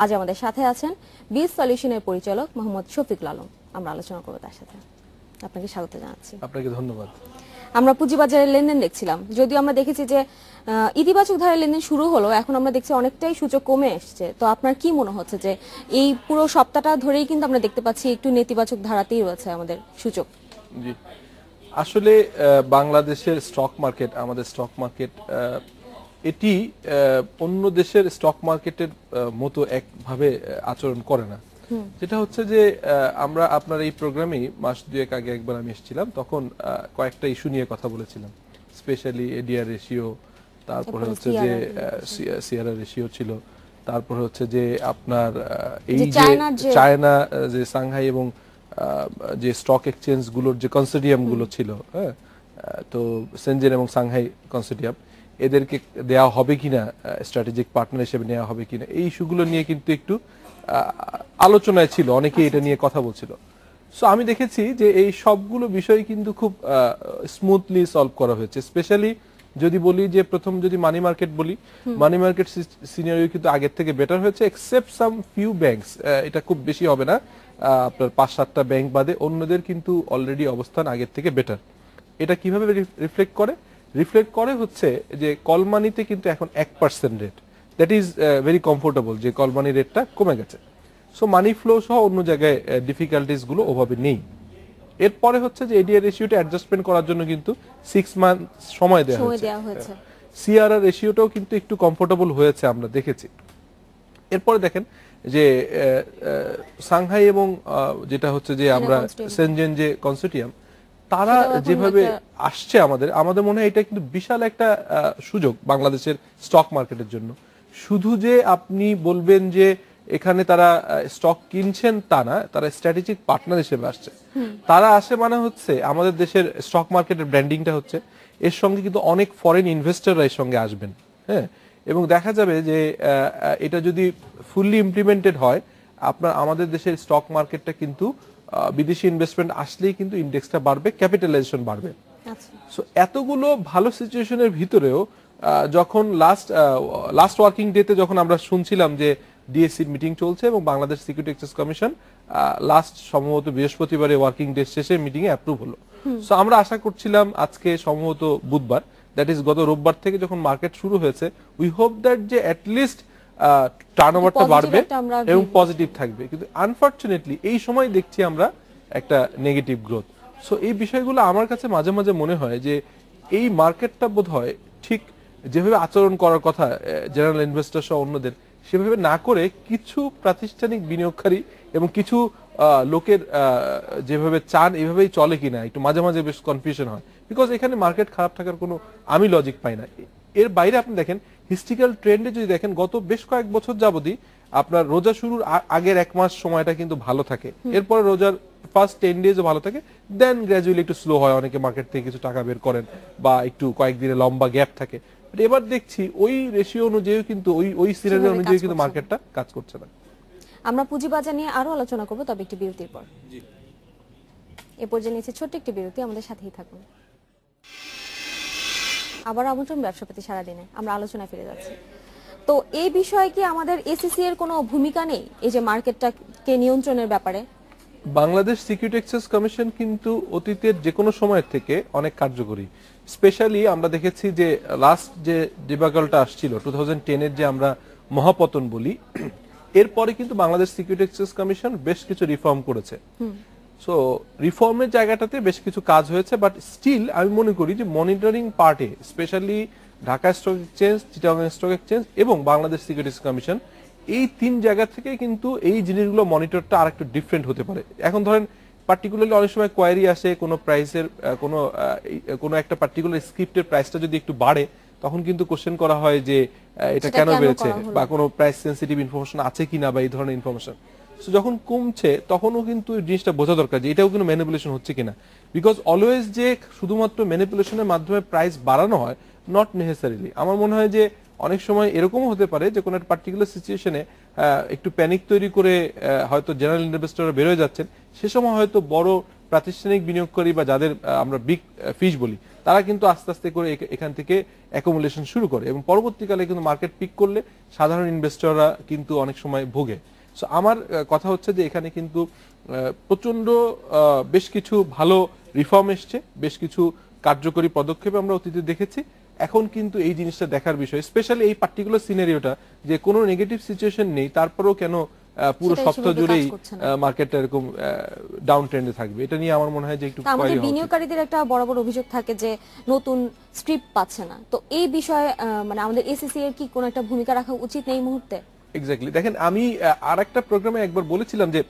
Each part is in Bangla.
আজ আমাদের সাথে আছেন বিজ সলিউশনের পরিচালক মোহাম্মদ শফিকুল আলম। আমরা আলোচনা করব তার সাথে। আপনাকে স্বাগত জানাচ্ছি। আপনাকে ধন্যবাদ। আমরা পুঁজিবাজারের লেনদেন দেখছিলাম, যদিও আমরা দেখেছি যে ইতিবাচক ধারায় লেনদেন শুরু হলো, এখন আমরা দেখছি অনেকটাই সূচক কমে এসছে। তো আপনার কি মনে হচ্ছে যে এই পুরো সপ্তাহটা ধরেই কিন্তু আমরা দেখতে পাচ্ছি একটু নেতিবাচক ধারাতেই রয়েছে আমাদের সূচক? জি, আসলে বাংলাদেশের স্টক মার্কেট, আমাদের স্টক মার্কেট এটি অন্য দেশের স্টক মার্কেটের মতো একভাবে আচরণ করে না। যেটা হচ্ছে যে আমরা আপনার এই প্রোগ্রামে মাস দুয়েক আগে একবার আমি এসেছিলাম, তখন কয়েকটা ইস্যু নিয়ে কথা বলেছিলাম, স্পেশালি এডিআর রেশিও, তারপরে হচ্ছে যে সিআরআর রেশিও ছিল, তারপরে হচ্ছে যে আপনার এই যে চায়না যে সাংহাই এবং যে স্টক এক্সচেঞ্জ গুলোর যে কনসোর্টিয়াম গুলো ছিল, হ্যাঁ, তো সেনজেন এবং সাংহাই কনসোর্টিয়াম, এদেরকে দেওয়া হবে কিনা, স্ট্র্যাটেজিক পার্টনার হিসেবে নেওয়া হবে কিনা, এই ইস্যুগুলো নিয়ে কিন্তু একটু আলোচনায় ছিল, অনেকেই এটা নিয়ে কথা বলছিল। সো আমি দেখেছি যে এই সবগুলো বিষয় কিন্তু খুব স্মুথলি সলভ করা হয়েছে। স্পেশালি যদি বলি যে প্রথম যদি মানি মার্কেট বলি, মানি মার্কেট সিনারিও কিন্তু আগের থেকে বেটার হয়েছে, এক্সেপ্ট সাম ফিউ ব্যাংকস, এটা খুব বেশি হবে না, আপনার 5-7টা ব্যাংক বাদে অন্যদের কিন্তু অলরেডি অবস্থান আগের থেকে বেটার। এটা কিভাবে রিফ্লেক্ট করে হচ্ছে যে কল মানিতে কিন্তু এখন 1% rate, that is very comfortable, যে কল মানি রেটটা কমে গেছে। সো মানি ফ্লো সহ অন্য জায়গায় ডিফিকাল্টিস গুলো ওভাবে নেই। এরপরে হচ্ছে যে এডিআর রেশিওটা অ্যাডজাস্টমেন্ট করার জন্য কিন্তু 6 মান্থ সময় দেওয়া হয়েছে। সিআরআর রেশিওটাও কিন্তু একটু কমফোর্টেবল হয়েছে, আমরা দেখেছি। এরপরে দেখেন যে সাংহাই এবং যেটা হচ্ছে যে আমরা সেনজেন যে কনসোর্টিয়াম, তারা যেভাবে আসছে আমাদের মনে হয় এটা কিন্তু বিশাল একটা সুযোগ বাংলাদেশের স্টক মার্কেটের জন্য। শুধু যে আপনি বলবেন যে এখানে তারা স্টক কিনছেন তা না, তারা স্ট্র্যাটেজিক পার্টনার হিসেবে আসছে। তারা আসে মানে হচ্ছে আমাদের দেশের স্টক মার্কেটের ব্র্যান্ডিংটা হচ্ছে, এর সঙ্গে কিন্তু অনেক ফরেন ইনভেস্টররা এর সঙ্গে আসবেন, হ্যাঁ, এবং দেখা যাবে যে এটা যদি ফুললি ইমপ্লিমেন্টেড হয়, আপনার আমাদের দেশের স্টক মার্কেটটা কিন্তু বিদেশি ইনভেস্টমেন্ট আসলেই কিন্তু ইন্ডেক্সটা বাড়বে, ক্যাপিটালাইজেশন বাড়বে। সো এতগুলো ভালো সিচুয়েশনের ভিতরেও যখন লাস্ট ওয়ার্কিং ডেতে যখন আমরা শুনছিলাম যে ডিএসসির মিটিং চলছে এবং Bangladesh security exchange commission last সম্ভবত বৃহস্পতিবারে ওয়ার্কিং ডে শেষে মিটিং এ অ্যাপ্রুভ হলো। সো আমরা আশা করছিলাম আজকে সম্ভবত বুধবার, দ্যাট ইজ গত রোববার থেকে যখন মার্কেট শুরু হয়েছে, উই হোপ দ্যাট যে অ্যাটলিস্ট টার্নওভারটা বাড়বে এবং পজিটিভ থাকবে, কিন্তু আনফরচুনেটলি এই সময় দেখছি আমরা একটা নেগেটিভ গ্রোথ। সো এই বিষয়গুলো আমার কাছে মাঝে মাঝে মনে হয় যে এই মার্কেটটা বোধহয় ঠিক যেভাবে আচরণ করার কথা জেনারেল ইনভেস্টর সহ অন্যদের, সেভাবে না করে কিছু প্রাতিষ্ঠানিক বিনিয়োগকারী এবং কিছু লোকের যেভাবে চান এভাবেই চলে কিনা একটু মাঝে মাঝে বেশ কনফিউশন হয়, বিকজ এখানে মার্কেট খারাপ থাকার কোনো আমি লজিক পাই না। এর বাইরে আপনি দেখেন হিস্ট্রিক্যাল ট্রেন্ডে যদি দেখেন, গত বেশ কয়েক বছর যাবতই আপনার রোজা শুরুর আগের 1 মাস সময়টা কিন্তু ভালো থাকে, এরপরে রোজার ফার্স্ট 10 ডেজও ভালো থাকে, দেন গ্র্যাজুয়ালি একটু স্লো হয়, অনেকে মার্কেট থেকে কিছু টাকা বের করেন বা একটু কয়েকদিনে লম্বা গ্যাপ থাকে। এবার দেখছি ওই রেশিও অনুযায়ী কিন্তু ওই সিনারিও অনুযায়ী কিন্তু মার্কেটটা কাজ করছে না। আমরা পুঁজিবাজার নিয়ে আরো আলোচনা করব, তবে একটি বিরতির পর। জি, এ পর্যন্ত নিচে ছোট্ট একটি বিরতি, আমাদের সাথেই থাকুন। আবার আমন্ত্রণ ব্যবসাপতি সারাদিনে, আমরা আলোচনায় ফিরে যাচ্ছি। তো এই বিষয়ে কি আমাদের এসিসি এর কোনো ভূমিকা নেই এই যে মার্কেটটাকে নিয়ন্ত্রণের ব্যাপারে? বাংলাদেশ সিকিউরিটি এক্সচেঞ্জ কমিশন কিন্তু অতীতের যে কোনো সময়ের থেকে অনেক কার্যকরী। স্পেশালি আমরা দেখেছি যে লাস্ট যে ডিবাগলটা আসছিল 2010-এর যে আমরা মহাপতন বলি, এরপরে কিন্তু বাংলাদেশ সিকিউরিটি এক্সচেঞ্জ কমিশন বেশ কিছু রিফর্ম করেছে। সো রিফর্মের জায়গাটাতে বেশ কিছু কাজ হয়েছে, বাট স্টিল আমি মনে করি যে মনিটরিং পার্টে specially Dhaka stock exchange, Chittagong stock exchange এবং বাংলাদেশ সিকিউরিটিজ কমিশন, এই 3 জায়গা থেকে কিন্তু এই জিনিসগুলো মনিটরটা আর একটু ডিফারেন্ট হতে পারে। এখন ধরেন পার্টিকুলারলি অনেক সময় কোয়ারি আসে কোনো প্রাইসের, কোনো একটা পার্টিকুলার স্ক্রিপ্টের প্রাইসটা যদি একটু বাড়ে, তখন কিন্তু কোশ্চেন করা হয় যে এটা কেন বেড়েছে, বা কোনো প্রাইস সেন্সিটিভ ইনফরমেশন আছে কিনা, বা এই ধরনের ইনফরমেশন। সো যখন কমছে তখনও কিন্তু এই জিনিসটা বোঝা দরকার যে এটাও কিন্তু ম্যানিপুলেশন হচ্ছে কিনা, বিকজ অলওয়েজ যে শুধুমাত্র ম্যানিপুলেশনের মাধ্যমে প্রাইস বাড়ানো হয়, নট নেসেসারিলি। আমার মনে হয় যে অনেক সময় এরকমও হতে পারে যে কোনো একটা পার্টিকুলার সিচুয়েশনে একটু প্যানিক তৈরি করে হয়তো জেনারেল ইনভেস্টররা বের হয়ে যাচ্ছেন, সে সময় হয়তো বড় প্রাতিষ্ঠানিক বিনিয়োগকারী বা যাদের আমরা বিগ ফিশ বলি, তারা কিন্তু আস্তে আস্তে করে এখান থেকে অ্যাকুমুলেশন শুরু করে এবং পরবর্তীকালে কিন্তু মার্কেট পিক করলে সাধারণ ইনভেস্টররা কিন্তু অনেক সময় ভোগে। সো আমার কথা হচ্ছে যে এখানে কিন্তু প্রচন্ড বেশ কিছু ভালো রিফর্ম এসছে, বেশ কিছু কার্যকরী পদক্ষেপ আমরা অতীতে দেখেছি। এখন কিন্তু এই জিনিসটা দেখার বিষয়, স্পেশালি এই পার্টিকুলার সিনারিওটা যে কোনো নেগেটিভ সিচুয়েশন নেই, তারপরেও কেন পুরো সপ্তাহ জুড়েই মার্কেটটা এরকম ডাউন ট্রেন্ডে থাকবে, এটা নিয়ে আমার মনে হয় যে একটু আমাদের বিনিয়োগকারীদের একটা বড় বড় অভিযোগ থাকে যে নতুন স্ক্রিপ্ট পাচ্ছে না। তো এই বিষয়ে মানে আমাদের এসিসি এর কি কোনো একটা ভূমিকা রাখা উচিত নেই এই মুহূর্তে? এক্স্যাক্টলি, দেখেন আমি আর একটা প্রোগ্রামে একবার বলেছিলাম যে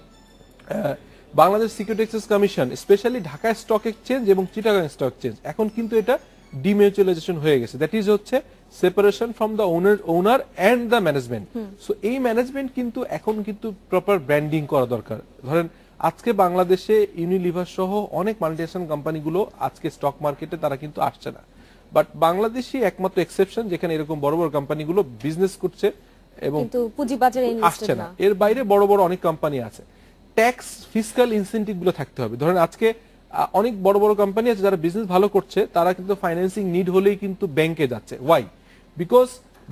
Bangladesh security exchange commission specially Dhaka stock exchange এবং চিটাগাং স্টক এক্সচেঞ্জ এখন কিন্তু এটা ডিমিউচুয়ালাইজেশন হয়ে গেছে, দ্যাট ইজ হচ্ছে separation from the owner and the management. So এই ম্যানেজমেন্ট কিন্তু এখন কিন্তু প্রপার ব্র্যান্ডিং করা দরকার। ধরেন আজকে বাংলাদেশে ইউনিলিভার সহ অনেক মাল্টিন্যাশনাল কোম্পানিগুলো আজকে স্টক মার্কেটে তারা কিন্তু আসছে না, বাট বাংলাদেশই একমাত্র এক্সেপশন যেখানে এরকম বড় বড় কোম্পানিগুলো বিজনেস করছে এবং পুঁজিবাজারে আসছে না। এর বাইরে বড় বড় অনেক কোম্পানি আছে। ট্যাক্স ফিসকাল ইনসেন্টিভ গুলো থাকতে হবে। ধরেন আজকে অনেক বড় বড় কোম্পানি আছে যারা বিজনেস ভালো করছে, তারা কিন্তু ফাইন্যান্সিং নিড হলেই কিন্তু ব্যাংকে যাচ্ছে। ওয়াই? বিকজ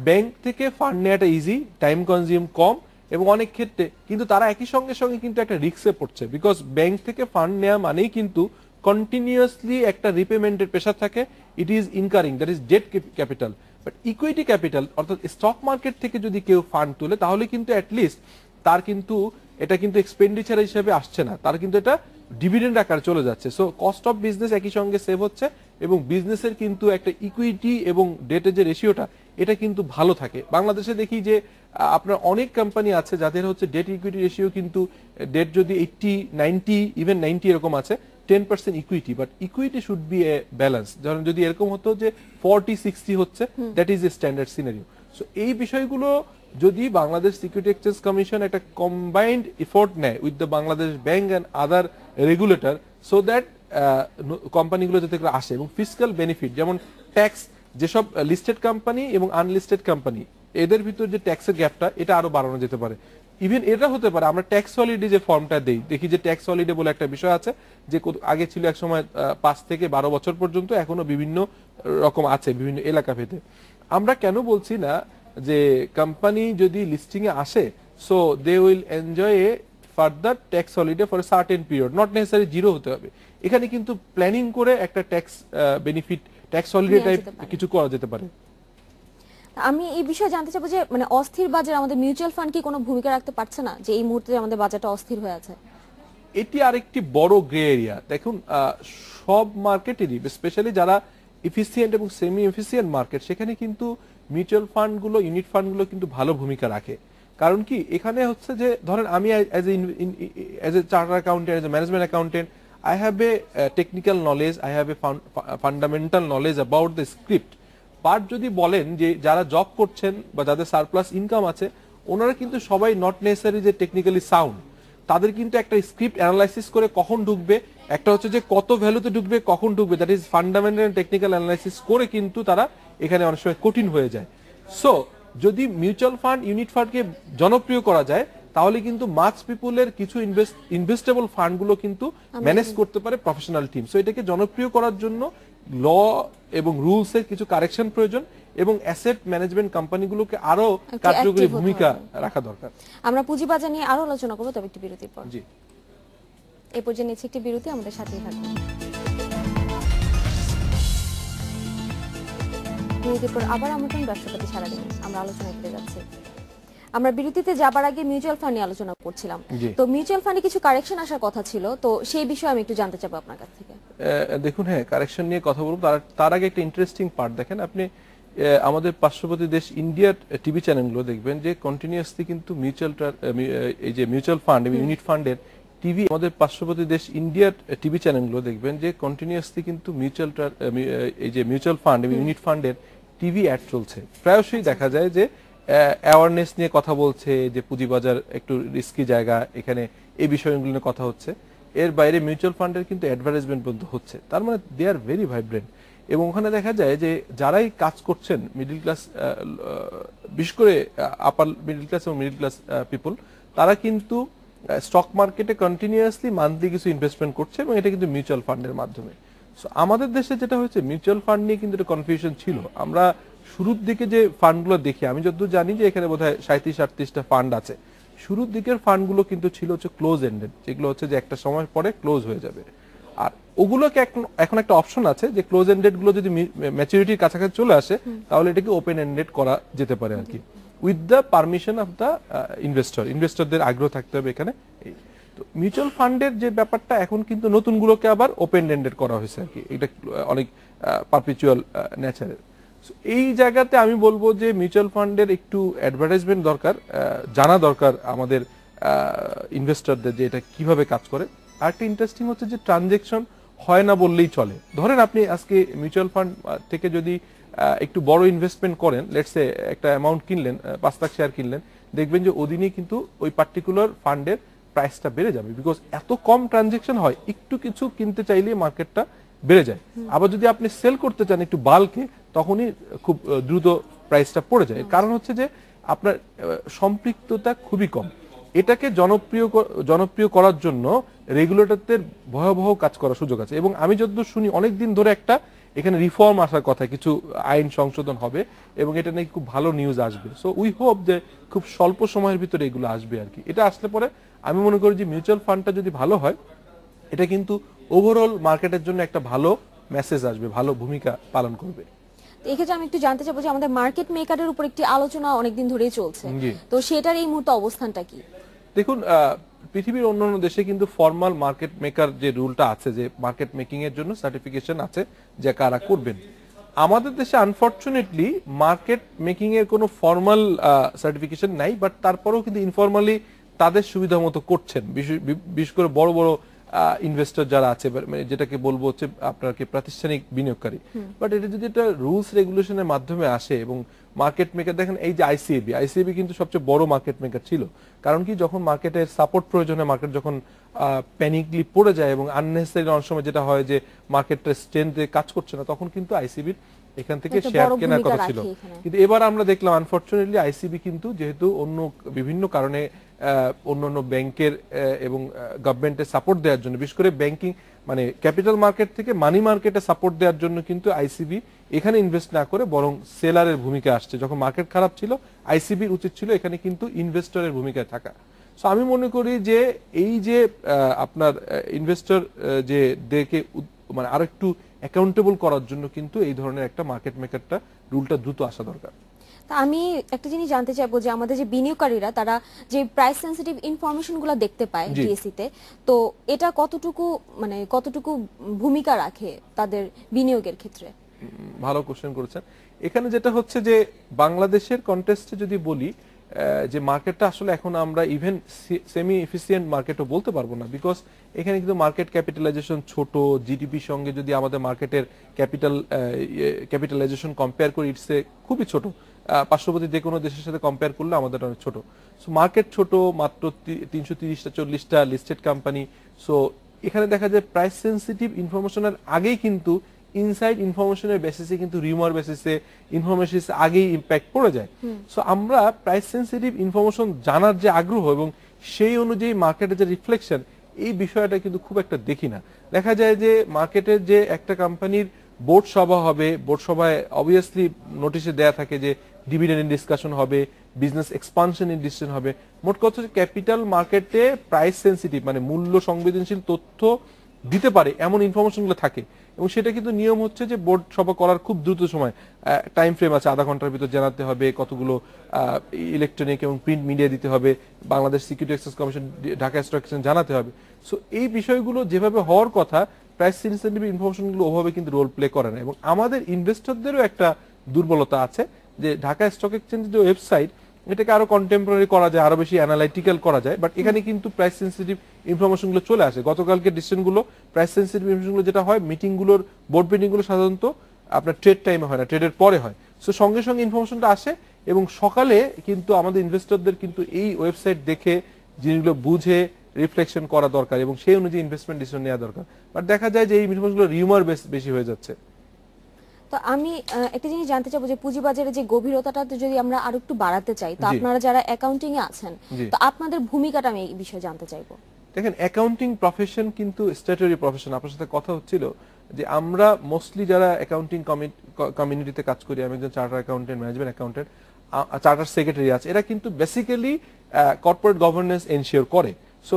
ব্যাংক থেকে ফান্ড নেওয়াটা ইজি, টাইম কনজিউম কম এবং অনেক ক্ষেত্রে কিন্তু তারা একই সঙ্গে সঙ্গে কিন্তু একটা রিস্কে পড়ছে, বিকজ ব্যাংক থেকে ফান্ড নেওয়া মানেই কিন্তু কন্টিনিউয়াসলি একটা রিপেমেন্টের প্রেশার থাকে, it is incurring, that is debt capital. But equity capital অর্থাৎ স্টক মার্কেট থেকে যদি কেউ ফান্ড তোলে তাহলে কিন্তু অ্যাটলিস্ট তার কিন্তু এটা কিন্তু এক্সপেন্ডিচার হিসেবে আসছে না, তার কিন্তু এটা ডিভিডেন্ড আকারে চলে যাচ্ছে। সো কস্ট অফ বিজনেস একই সঙ্গে সেভ হচ্ছে এবং বিজনেসের কিন্তু একটা ইকুইটি এবং ডেটের যে রেশিওটা এটা কিন্তু ভালো থাকে। বাংলাদেশে দেখি যে আপনার অনেক কোম্পানি আছে যাদের হচ্ছে ডেট ইকুইটি রেশিও কিন্তু ডেট যদি 80, 90, ইভেন 90 এরকম আছে, 10% equity, but equity should B A balance. ধরেন যদি এরকম হতো যে 40-60 হচ্ছে, that is a standard scenario. So এই বিষয়গুলো যদি বাংলাদেশ সিকিউরিটি এক্সচেঞ্জ কমিশন একটা কম্বাইন্ড এফোর্ট নেয় with the Bangladesh bank and other regulator, so that কোম্পানিগুলো যাতে আসে এবং ফিসকাল বেনিফিট যেমন ট্যাক্স, যেসব লিস্টেড কোম্পানি এবং আনলিস্টেড কোম্পানি এদের ভিতর যে ট্যাক্সের গ্যাপটা এটা আরো বাড়ানো যেতে পারে। ইভেন এটা হতে পারে আমরা ট্যাক্স হলিডে যে ফর্মটা দেই, দেখি যে ট্যাক্স হলিডে বলে একটা বিষয় আছে যে আগে ছিল এক সময় 5 থেকে 12 বছর পর্যন্ত, এখনো বিভিন্ন রকম আছে বিভিন্ন এলাকা ভেদে। আমরা কেন বলছি না যে কোম্পানি যদি লিস্টিং এ আসে so they will enjoy a further tax holiday for a certain period, not necessary zero হতে হবে। এখানে কিন্তু প্ল্যানিং করে একটা tax benefit, tax holiday type কিছু করা যেতে পারে। আমি এই বিষয়ে জানতে চাইবো যে মানে অস্থির বাজার আমাদের মিউচুয়াল ফান্ড কি কোনো ভূমিকা রাখতে পারছে না, যে এই মুহূর্তে আমাদের বাজারটা অস্থির হয়ে আছে? এটি আরেকটি বড় গ্রে এরিয়া। দেখুন সব মার্কেটেরই স্পেশালি যারা এফিসিয়েন্ট এবং সেমি এফিসিয়েন্ট মার্কেট, সেখানে কিন্তু মিউচুয়াল ফান্ডগুলো, ইউনিট ফান্ডগুলো কিন্তু ভালো ভূমিকা রাখে। কারণ কি এখানে হচ্ছে যে ধরেন আমি as a charter accountant, as a management accountant, I have a technical knowledge, I have a fundamental knowledge about the script. But যদি বলেন যে যারা জব করছেন বা যাদের সারপ্লাস ইনকাম আছে, ওনারা কিন্তু সবাই নট নেসেসারি যে টেকনিক্যালি সাউন্ড, তাদের কিন্তু একটা স্ক্রিপ্ট অ্যানালাইসিস করে কখন ঢুকবে, একটা হচ্ছে যে কত ভ্যালুতে ঢুকবে, কখন ঢুকবে, that is fundamental technical analysis করে কিন্তু তারা এখানে অনেক সময় কঠিন হয়ে যায়। সো যদি মিউচুয়াল ফান্ড, ইউনিট ফান্ডকে জনপ্রিয় করা যায় তাহলে কিন্তু মাস পিপুলের কিছু ইনভেস্টেবল ফান্ডগুলো কিন্তু ম্যানেজ করতে পারে প্রফেশনাল টিম। সো এটাকে জনপ্রিয় করার জন্য ল এবং রুলস এর কিছু কারেকশন প্রয়োজন এবং অ্যাসেট ম্যানেজমেন্ট কোম্পানিগুলোকে আরো কার্যকরী ভূমিকা রাখা দরকার। আমরা পুঁজিবাজার নিয়ে আরো আলোচনা করব, তবে একটি বিরতির পর। জি, এই পর্যন্ত নিচ্ছি একটি বিরতি, আমাদের সাথেই থাকবেন। বিরতির পর আবার আমন্ত্রণ রাষ্ট্রপতি সারাদিন, আমরা আলোচনা করে যাচ্ছি। আমরা বিরতিতে যাবার আগে মিউচুয়াল ফান্ড নিয়ে আলোচনা করছিলাম, তো মিউচুয়াল ফান্ডে কিছু কারেকশন আসার কথা ছিল, তো সেই বিষয়ে আমি একটু জানতে চাবো আপনার কাছ থেকে। দেখুন, হ্যাঁ, কারেকশন নিয়ে কথা বলবো, তার আগে একটা ইন্টারেস্টিং পার্ট দেখেন আপনি। আমাদের পার্শ্ববর্তী দেশ ইন্ডিয়ার টিভি চ্যানেলগুলো দেখবেন যে কন্টিনিউয়াসলি কিন্তু এই যে মিউচুয়াল ফান্ড এবং ইউনিট ফান্ডের টিভি, আমাদের পার্শ্ববর্তী দেশ ইন্ডিয়ার টিভি চ্যানেলগুলো দেখবেন যে কন্টিনিউয়াসলি কিন্তু এই যে মিউচুয়াল ফান্ড এবং ইউনিট ফান্ডের টিভি অ্যাড চলছে। প্রায়শই দেখা যায় যে অ্যাওয়ারনেস নিয়ে কথা বলছে, যে পুঁজিবাজার একটু রিস্কি জায়গা, এখানে এই বিষয়গুলো নিয়ে কথা হচ্ছে। এর বাইরে মিউচুয়াল ফান্ডের কিন্তু অ্যাডভার্টাইজমেন্ট পর্যন্ত হচ্ছে, তার মানে দে আর ভেরি ভাইব্রেন্ট। এবং ওখানে দেখা যায় যে যারাই কাজ করছেন মিডল ক্লাস, বিশেষ করে আপার মিডল ক্লাস এবং মিডল ক্লাস পিপল, তারা কিন্তু স্টক মার্কেটে কন্টিনিউয়াসলি মান্থলি কিছু ইনভেস্টমেন্ট করছে এবং এটা কিন্তু মিউচুয়াল ফান্ডের মাধ্যমে। সো আমাদের দেশে যেটা হয়েছে মিউচুয়াল ফান্ড নিয়ে কিন্তু একটা কনফিউশন ছিল। আমরা শুরুর দিকে যে ফান্ডগুলো দেখি, আমি যতদূর জানি যে এখানে বোধহয় 37-38টা ফান্ড আছে। শুরুর দিকের ফান্ডগুলো কিন্তু ছিল হচ্ছে ক্লোজ এন্ডেড, যেগুলো হচ্ছে যে একটা সময় পরে ক্লোজ হয়ে যাবে। আর ওগুলোকে এখন একটা অপশন আছে যে ক্লোজ এন্ডেড গুলো যদি ম্যাচুরিটির কাছাকাছি চলে আসে তাহলে এটাকে ওপেন এন্ডেড করা যেতে পারে আর কি, with the permission of the ইনভেস্টরদের আগ্রহ থাকতে হবে এখানে। তো মিউচুয়াল ফান্ডের যে ব্যাপারটা এখন কিন্তু নতুনগুলোকে আবার ওপেন এন্ডেড করা হয়েছে আর কি, এটা অনেক পারপিচুয়াল ন্যাচারের। এই জায়গাতে আমি বলবো যে মিউচুয়াল ফান্ডের একটু অ্যাডভার্টাইজমেন্ট দরকার, জানা দরকার আমাদের ইনভেস্টরদের যে এটা কিভাবে কাজ করে। আরেকটা ইন্টারেস্টিং হচ্ছে যে ট্রানজেকশন হয় না বললেই চলে। ধরেন আপনি আজকে মিউচুয়াল ফান্ড থেকে যদি একটু বড় ইনভেস্টমেন্ট করেন, লেটসে একটা অ্যামাউন্ট কিনলেন, 5 লাখ শেয়ার কিনলেন, দেখবেন যে ওদিনই কিন্তু ওই পার্টিকুলার ফান্ডের প্রাইসটা বেড়ে যাবে, বিকজ এত কম ট্রানজেকশন হয়, একটু কিছু কিনতে চাইলে মার্কেটটা বেড়ে যায়। আবার যদি আপনি সেল করতে চান একটু বাল্কে, তখনই খুব দ্রুত প্রাইসটা পড়ে যায়। কারণ হচ্ছে যে আপনার সম্পৃক্ততা খুবই কম। এটাকে জনপ্রিয় করার জন্য রেগুলেটরদের ভয়াবহ কাজ করার সুযোগ আছে। এবং আমি যতদূর শুনি অনেকদিন ধরে একটা এখানে রিফর্ম আসার কথা, কিছু আইন সংশোধন হবে এবং এটা নাকি খুব ভালো নিউজ আসবে। সো উই হোপ যে খুব স্বল্প সময়ের ভিতরে এগুলো আসবে আর কি। এটা আসলে পরে আমি মনে করি যে মিউচুয়াল ফান্ডটা যদি ভালো হয়, এটা কিন্তু ওভারঅল মার্কেটের জন্য একটা ভালো মেসেজ আসবে, ভালো ভূমিকা পালন করবে। এক্ষেত্রে আমি একটু জানতে চাবো যে আমাদের মার্কেট মেকারের উপর একটি আলোচনা অনেকদিন ধরেই চলছে, জি। তো সেটার এই মুহূর্তে অবস্থানটা কি? দেখুন, পৃথিবীর অন্যান্য দেশে কিন্তু ফর্মাল মার্কেট মেকার যে রুলটা আছে, যে মার্কেট মেকিং এর জন্য সার্টিফিকেশন আছে যে কারা করবেন। আমাদের দেশে আনফরচুনেটলি মার্কেট মেকিং এর কোনো ফর্মাল সার্টিফিকেশন নাই, বাট তারপরেও কিন্তু ইনফরমালি তাদের সুবিধা মতো করছেন, বিশেষ করে বড় বড় ইনভেস্টর যারা আছে, মানে যেটাকে বলবো হচ্ছে আপনার কি প্রাতিষ্ঠানিক বিনিয়োগকারী। বাট এটা যদি একটা রুলস রেগুলেশনের মাধ্যমে আসে এবং মার্কেট মেকার, দেখেন এই যে আইসিএবি কিন্তু সবচেয়ে বড় মার্কেট মেকার ছিল। কারণ কি, যখন মার্কেটের সাপোর্ট প্রয়োজন হয়, মার্কেট যখন প্যানিকলি পড়ে যায় এবং আননেসেসারি অনেক সময় যেটা হয় যে মার্কেটটা স্ট্রেন্থে কাজ করছে না, তখন কিন্তু আইসিবির এখান থেকে শেয়ার কেনার কথা ছিল। কিন্তু এবার আমরা দেখলাম আনফরচুনেটলি আইসিবি কিন্তু যেহেতু অন্য বিভিন্ন কারণে অন্যান্য ব্যাংকের এবং গভর্নমেন্টের সাপোর্ট দেওয়ার জন্য, বিশেষ করে ব্যাংকিং মানে ক্যাপিটাল মার্কেট থেকে মানি মার্কেটে সাপোর্ট দেওয়ার জন্য কিন্তু আইসিবি এখানে ইনভেস্ট না করে বরং সেলারের ভূমিকা আসছে। যখন মার্কেট খারাপ ছিল, আইসিবির উচিত ছিল এখানে কিন্তু ইনভেস্টরের ভূমিকায় থাকা। সো আমি মনে করি যে এই যে আপনার ইনভেস্টর যে দেখে মানে আরো একটু অ্যাকাউন্টেবল করার জন্য কিন্তু এই ধরনের একটা মার্কেট মেকারটা রুলটা দ্রুত আসা দরকার। তা আমি একটা জিনিস জানতে চাইবো যে আমাদের যে বিনিয়োগকারীরা তারা যে প্রাইস সেনসিটিভ ইনফরমেশন গুলো দেখতে পায় ডিএসসি তে, তো এটা কতটুকু ভূমিকা রাখে তাদের বিনিয়োগের ক্ষেত্রে? ভালো কোশ্চেন করেছেন। এখানে যেটা হচ্ছে যে বাংলাদেশের কন্টেস্টে যদি বলি যে মার্কেটটা আসলে এখন আমরা ইভেন সেমি এফিসিয়েন্ট মার্কেটও বলতে পারবো না, বিকজ এখানে কিন্তু মার্কেট ক্যাপিটালাইজেশন ছোট, জিডিপির সঙ্গে যদি আমাদের মার্কেটের ক্যাপিটালাইজেশন কম্পেয়ার করি, ইটস খুবই ছোট। পার্শ্ববর্তী যে কোনো দেশের সাথে কম্পেয়ার করলে আমাদের অনেক ছোট। সো মার্কেট ছোট, মাত্র 330-40টা লিস্টেড কোম্পানি। সো এখানে দেখা যায় প্রাইস সেনসিটিভ ইনফরমেশনের আগেই কিন্তু ইনসাইড ইনফরমেশনের বেসিসে কিন্তু রিউমার বেসিসে ইনফরমেশন আগেই ইম্প্যাক্ট পড়ে যায়। সো আমরা প্রাইস সেনসিটিভ ইনফরমেশন জানার যে আগ্রহ এবং সেই অনুযায়ী মার্কেটের যে রিফ্লেকশন, এই বিষয়টা কিন্তু খুব একটা দেখি না। দেখা যায় যে মার্কেটের যে একটা কোম্পানির বোর্ড সভা হবে, বোর্ড সভায় অবভিয়াসলি নোটিশে দেয়া থাকে যে ডিভিডেন্ড ডিসকাশন হবে, বিজনেস এক্সপানশন ডিসিশন হবে। মোট কথা হচ্ছে ক্যাপিটাল মার্কেটে প্রাইস সেনসিটিভ মানে মূল্য সংবেদনশীল তথ্য দিতে পারে এমন ইনফরমেশনগুলো থাকে, এবং সেটা কিন্তু নিয়ম হচ্ছে যে বোর্ড সভা করার খুব দ্রুত সময় টাইম ফ্রেম আছে, আধা ঘন্টার ভিতর জানাতে হবে, কতগুলো ইলেকট্রনিক এবং প্রিন্ট মিডিয়া দিতে হবে, Bangladesh security exchange commission, Dhaka stock exchange জানাতে হবে। সো এই বিষয়গুলো যেভাবে হওয়ার কথা, প্রাইস সেনসিটিভ ইনফরমেশনগুলো ওভাবে কিন্তু রোল প্লে করে না। এবং আমাদের ইনভেস্টরদেরও একটা দুর্বলতা আছে যে ঢাকা স্টক এক্সচেঞ্জের যে ওয়েবসাইট, এটাকে আরো কন্টেম্পোরারি করা যায়, আরো বেশি অ্যানালাইটিক্যাল করা যায়, বাট এখানে কিন্তু প্রাইস সেনসিটিভ ইনফরমেশন গুলো চলে আসে। গতকালকে ডিসিশন গুলো, প্রাইস সেনসিটিভ ইনফরমেশন গুলো যেটা হয়, মিটিং গুলোর বোর্ড মিটিং গুলো সাধারণত আপনার ট্রেড টাইমে হয় না, ট্রেডের পরে হয়। সো সঙ্গে সঙ্গে ইনফরমেশনটা আসে এবং সকালে কিন্তু আমাদের ইনভেস্টরদের কিন্তু এই ওয়েবসাইট দেখে জিনিসগুলো বুঝে রিফ্লেকশন করা দরকার এবং সেই অনুযায়ী ইনভেস্টমেন্ট ডিসিশন নেওয়া দরকার। বাট দেখা যায় যে এই ইনফরমেশনগুলো রিউমার বেশি হয়ে যাচ্ছে। তো তো আমি একটা জিনিস জানতে চাবো যে পুঁজিবাজারে যে গভীরতাটা যদি আমরা আরো একটু বাড়াতে চাই, তো জি। আপনারা যারা অ্যাকাউন্টিং এ আছেন, জি। তো আপনাদের ভূমিকাটা আমি এই বিষয়ে জানতে চাইবো। দেখেন, অ্যাকাউন্টিং প্রফেশন কিন্তু স্ট্যাটুটরি প্রফেশন। আপনার সাথে কথা হচ্ছিল যে আমরা মোস্টলি যারা অ্যাকাউন্টিং কমিউনিটিতে কাজ করি, আমি একজন charter accountant, management accountant, charter secretary আছে, এরা কিন্তু বেসিক্যালি কর্পোরেট গভর্নেন্স এনশিওর করে। So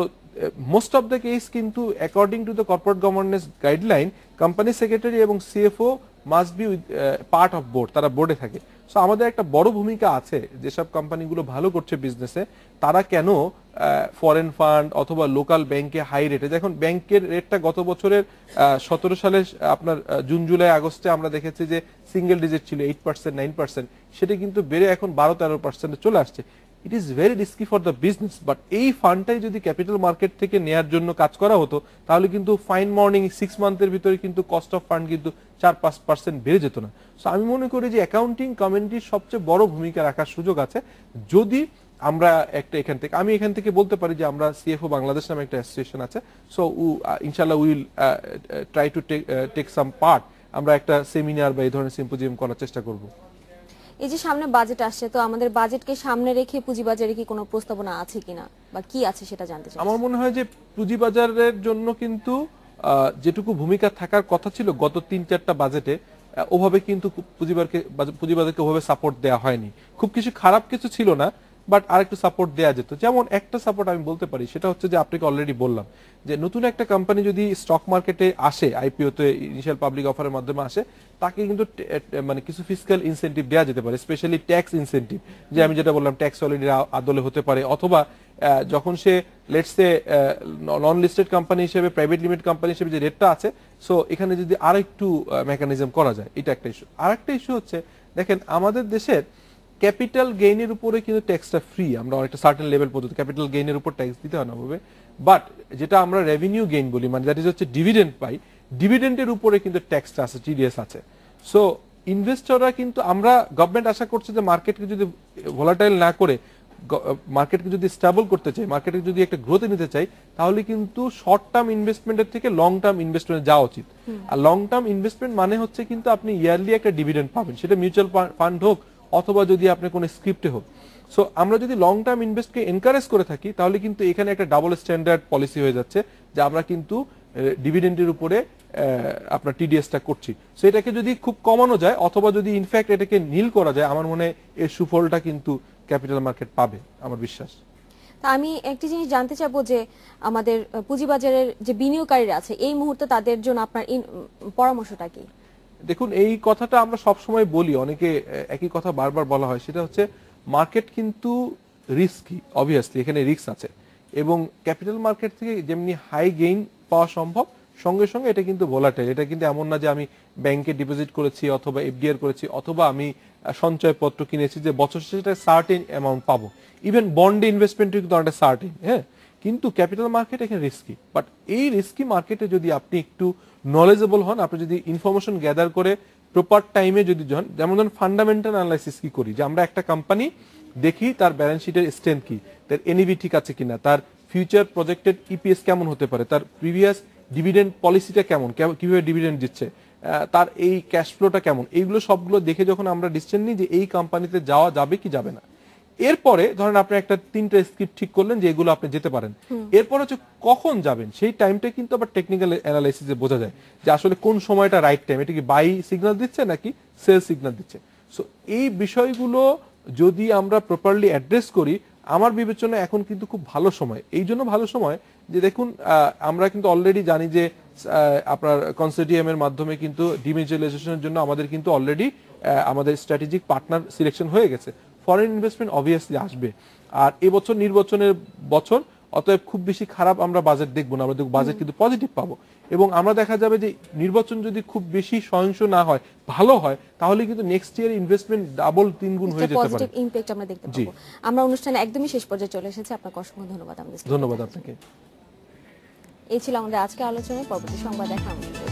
most of the case কিন্তু according to the corporate governance guideline, company secretary এবং CFO must be part of board, তারা বোর্ডে থাকে। সো আমাদের একটা বড় ভূমিকা আছে। যেসব কোম্পানিগুলো ভালো করছে বিজনেসে, তারা কেন ফরেন ফান্ড অথবা লোকাল ব্যাংকে হাই রেটে, দেখুন ব্যাংকের রেটটা গত বছরের 17 সালে আপনার জুন জুলাই আগস্টে আমরা দেখেছি যে সিঙ্গেল ডিজিট ছিল 8% 9%, সেটা কিন্তু বেড়ে এখন 12-13% চলে আসছে। It is very risky for the business, but এই ফান্ডটাই যদি ক্যাপিটাল মার্কেট থেকে নেয়ার জন্য কাজ করা হতো, তাহলে কিন্তু ফাইন মর্নিং 6 মান্থের ভিতরে কিন্তু কস্ট অফ ফান্ড কিন্তু 4-5% বেড়ে যেত না। সো আমি মনে করি যে অ্যাকাউন্টিং কমিউনিটির সবচেয়ে বড় ভূমিকা রাখার সুযোগ আছে যদি আমরা এখান থেকে বলতে পারি যে আমরা সিএফও বাংলাদেশ নামে একটা অ্যাসোসিয়েশন আছে। সো ইনশাআল্লাহ will try to take some part. আমরা একটা সেমিনার বা এই ধরনের সিম্পোজিয়াম করার চেষ্টা করব। এই যে সামনে বাজেট আসছে, তো আমাদের বাজেটকে সামনে রেখে পুঁজিবাজারে কি কোনো প্রস্তাবনা আছে কিনা বা কি আছে সেটা জানতে চাই। আমার মনে হয় যে পুঁজিবাজারের জন্য কিন্তু যেটুকু ভূমিকা থাকার কথা ছিল গত 3-4টা বাজেটে, ওভাবে কিন্তু পুঁজিবাজারকে ওভাবে সাপোর্ট দেওয়া হয়নি। খুব খারাপ কিছু ছিল না, বাট আরেকটু সাপোর্ট দেওয়া যেত। যেমন একটা সাপোর্ট আমি বলতে পারি, সেটা হচ্ছে যে আপনাকে অলরেডি বললাম যে নতুন একটা কোম্পানি যদি স্টক মার্কেটে আসে, আইপিওতে ইনিশিয়াল পাবলিক অফারের মাধ্যমে আসে, তাকে কিন্তু মানে কিছু ফিসক্যাল ইনসেন্টিভ দেওয়া যেতে পারে, স্পেশালি ট্যাক্স ইনসেন্টিভ। যে আমি যেটা বললাম, ট্যাক্স হলিডে আদলে হতে পারে, অথবা যখন সে let's say non listed company হিসেবে, প্রাইভেট লিমিটেড কোম্পানি হিসেবে যে রেটটা আছে, সো এখানে যদি আরেকটু মেকানিজম করা যায়, এটা একটা ইস্যু। আরেকটা ইস্যু হচ্ছে, দেখেন আমাদের দেশের ক্যাপিটাল গেইনের উপরে কিন্তু ট্যাক্সটা ফ্রি। আমরা একটা সার্টেন লেভেল পর্যন্ত ক্যাপিটাল গেইনের উপর ট্যাক্স দিতে হয় না হবে, বাট যেটা আমরা রেভিনিউ গেইন বলি, মানে দ্যাট ইজ হচ্ছে ডিভিডেন্ড পাই, ডিভিডেন্ডের উপরে কিন্তু ট্যাক্সটা আছে, টিডিএস আছে। সো ইনভেস্টররা কিন্তু, আমরা গভর্নমেন্ট আশা করছে যে মার্কেটকে যদি ভোলাটাইল না করে, মার্কেটকে যদি স্টেবল করতে চাই, মার্কেটকে যদি একটা গ্রোথে নিতে চাই, তাহলে কিন্তু শর্ট টার্ম ইনভেস্টমেন্টের থেকে লং টার্ম ইনভেস্টমেন্টে যাওয়া উচিত। আর লং টার্ম ইনভেস্টমেন্ট মানে হচ্ছে কিন্তু আপনি ইয়ারলি একটা ডিভিডেন্ড পাবেন, সেটা মিউচুয়াল ফান্ড হোক অথবা যদি আপনি কোনো স্ক্রিপ্টে হোক। সো আমরা যদি লং টার্ম ইনভেস্টকে এনকারেজ করে থাকি, তাহলে কিন্তু এখানে একটা ডাবল স্ট্যান্ডার্ড পলিসি হয়ে যাচ্ছে, যে আমরা কিন্তু ডিভিডেন্ডের উপরে আপনার টিডিএসটা করছি। সো এটাকে যদি খুব কমানো যায়, অথবা যদি ইনফ্যাক্ট এটাকে নীল করা যায়, আমার মনে হয় এর সুফলটা কিন্তু ক্যাপিটাল মার্কেট পাবে, আমার বিশ্বাস। তা আমি একটি জিনিস জানতে চাবো যে আমাদের পুঁজিবাজারের যে বিনিয়োগকারীরা আছে, এই মুহূর্তে তাদের জন্য আপনার পরামর্শটা কি? দেখুন, এই কথাটা আমরা সব সময় বলি, অনেকে একই কথা বারবার বলা হয়, সেটা হচ্ছে মার্কেট কিন্তু রিস্কি, অবভিয়াসলি এখানে রিস্ক আছে, এবং ক্যাপিটাল মার্কেট থেকে যেমনি হাই গেইন পাওয়া সম্ভব, সঙ্গে সঙ্গে এটা কিন্তু ভোলাটাইল। এটা কিন্তু এমন না যে আমি ব্যাংকে ডিপোজিট করেছি অথবা এফডিআর করেছি অথবা আমি সঞ্চয়পত্র কিনেছি যে বছর শেষে সার্টেন অ্যামাউন্ট পাবো। ইভেন বন্ডে ইনভেস্টমেন্ট কিন্তু অনেকটা সার্টেন, হ্যাঁ। কিন্তু ক্যাপিটাল মার্কেট এখানে রিস্কি, বাট এই রিস্কি মার্কেটে যদি আপনি একটু নলেজেবল হন, আপনি যদি ইনফরমেশন গ্যাদার করে প্রপার টাইমে যদি যান, যেমন ধরুন ফান্ডামেন্টাল অ্যানালাইসিস কি করি, যে আমরা একটা কোম্পানি দেখি তার ব্যালেন্স শিটের স্ট্রেংথ কি, তার এনইভি ঠিক আছে কিনা, তার ফিউচার প্রজেক্টেড ইপিএস কেমন হতে পারে, তার প্রিভিয়াস ডিভিডেন্ড পলিসিটা কেমন, কিভাবে ডিভিডেন্ড দিচ্ছে, তার এই ক্যাশ ফ্লোটা কেমন, এইগুলো সবগুলো দেখে যখন আমরা ডিসিশন নিই যে এই কোম্পানিতে যাওয়া যাবে কি যাবে না, এরপরে ধরেন আপনি একটা 3টা স্ক্রিপ্ট ঠিক করলেন যে এগুলো আপনি যেতে পারেন, এরপর হচ্ছে কখন যাবেন সেই টাইমটা কিন্তু আবার টেকনিক্যাল অ্যানালাইসিসে বোঝা যায় যে আসলে কোন সময়টা রাইট টাইম, এটা কি বাই সিগন্যাল দিচ্ছে নাকি সেল সিগন্যাল দিচ্ছে। সো এই বিষয়গুলো যদি আমরা প্রপারলি অ্যাড্রেস করি, আমার বিবেচনা এখন কিন্তু খুব ভালো সময়। এই জন্য ভালো সময় যে দেখুন, আমরা কিন্তু অলরেডি জানি যে আপনার কনসোর্টিয়ামের মাধ্যমে কিন্তু ডিমিউচুয়ালাইজেশনের জন্য আমাদের কিন্তু অলরেডি আমাদের স্ট্র্যাটেজিক পার্টনার সিলেকশন হয়ে গেছে। ফরেন ইনভেস্টমেন্ট অবভিয়াসলি আসবে, আর এবছর নির্বাচনের বছর, অতএব খুব বেশি খারাপ আমরা বাজেট দেখবো না, আমরা দেখব বাজেট কিন্তু পজিটিভ পাবো, এবং আমরা দেখা যাবে যে নির্বাচন যদি খুব বেশি সহিংস না হয়, ভালো হয়, তাহলে কিন্তু নেক্সট ইয়ার ইনভেস্টমেন্ট ডাবল 3 গুণ হয়ে যেতে পারে। পজিটিভ ইমপ্যাক্ট আমরা দেখতে পাবো। আমরা অনুষ্ঠানে একদমই শেষ পর্যায়ে চলে এসেছি, আপনাকে অসংখ্য ধন্যবাদ। আমাদের ধন্যবাদ আপনাকে। এই ছিল আমাদের আজকে আলোচনায়। পরবর্তী সংবাদ দেখা আমাদের।